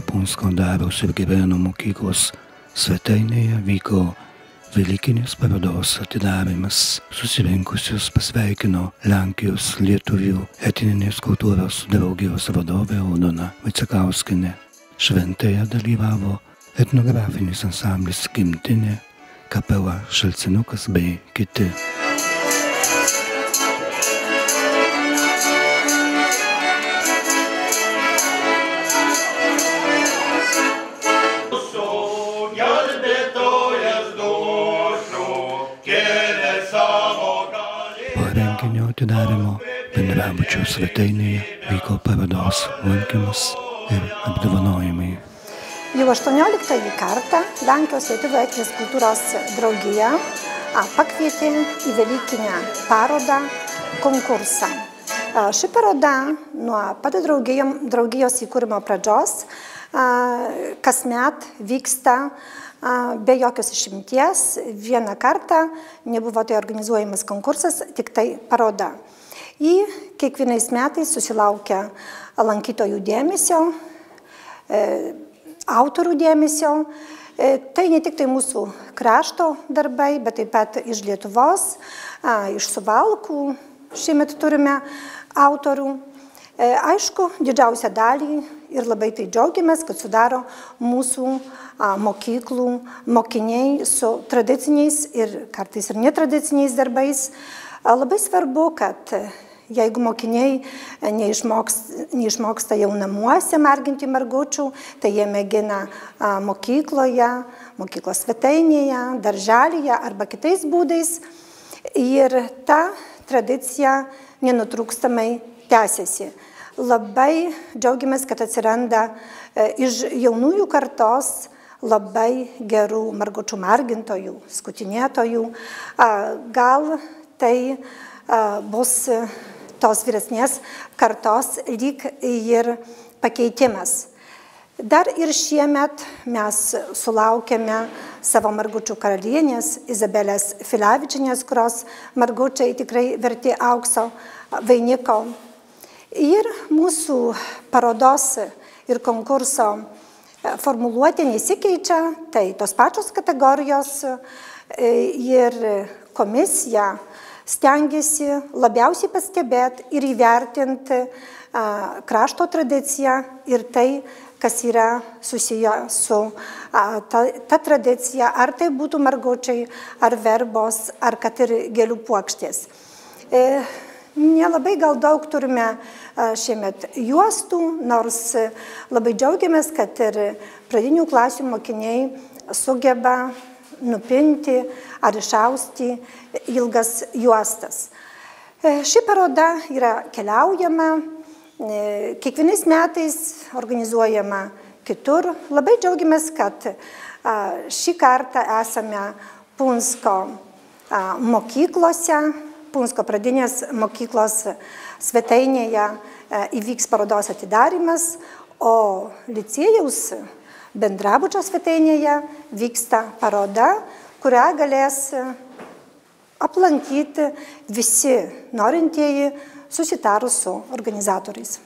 Punsko Dariaus ir Girėno mokyklos svetainėje vyko Velykinės parodos atidarymas. Susirinkusius pasveikino Lenkijos lietuvių etninės kultūros draugijos vadovė Aldona Vaicekauskienė. Šventėje dalyvavo etnografinis ansamblis Gimtinė, kapela Šalcinukas bei kiti. Po renginio atidarymo Bendrabučio svetainėje vyko parodos lankymas ir apdovanojimai. Jau 18 kartą Lenkijos lietuvių etninės kultūros draugija pakvietė į Velykinę parodą konkursą. Ši paroda nuo pat draugijos įkūrimo pradžios kasmet vyksta be jokios išimties. Vieną kartą nebuvo tai organizuojamas konkursas, tik tai paroda. Kiekvienais metais susilaukia lankytojų dėmesio, autorių dėmesio. Tai ne tik tai mūsų krašto darbai, bet taip pat iš Lietuvos, iš Suvalkų. Šiemet turime autorių. Aišku, didžiausią dalį ir labai tai džiaugiamės, kad sudaro mūsų mokyklų mokiniai su tradiciniais ir kartais ir netradiciniais darbais. Labai svarbu, kad jeigu mokiniai neišmoksta jau namuose marginti margučių, tai jie mėgina mokykloje, mokyklos svetainėje, darželyje arba kitais būdais. Ir ta tradicija nenutrūkstamai tęsiasi. Labai džiaugiamės, kad atsiranda iš jaunųjų kartos labai gerų margučių margintojų, skutinėtojų. Gal tai bus tos vyresnės kartos lyg ir pakeitimas. Dar ir šiemet mes sulaukėme savo margučių karalienės Izabelės Filevičienės, kurios margučiai tikrai verti aukso vainiko. Ir mūsų parodos ir konkurso formuluotė nesikeičia, tai tos pačios kategorijos ir komisija stengiasi labiausiai pastebėti ir įvertinti krašto tradiciją ir tai, kas yra susiję su ta tradicija, ar tai būtų margučiai, ar verbos, ar kad ir gėlių puokštės. Nelabai gal daug turime šiemet juostų, nors labai džiaugiamės, kad ir pradinių klasių mokiniai sugeba nupinti ar išausti ilgas juostas. Ši paroda yra keliaujama, kiekvienais metais organizuojama kitur. Labai džiaugiamės, kad šį kartą esame Punsko mokyklose, Punsko pradinės mokyklos svetainėje įvyks parodos atidarymas, o licėjaus Bendrabučio svetainėje vyksta paroda, kurią galės aplankyti visi norintieji susitarus su organizatoriais.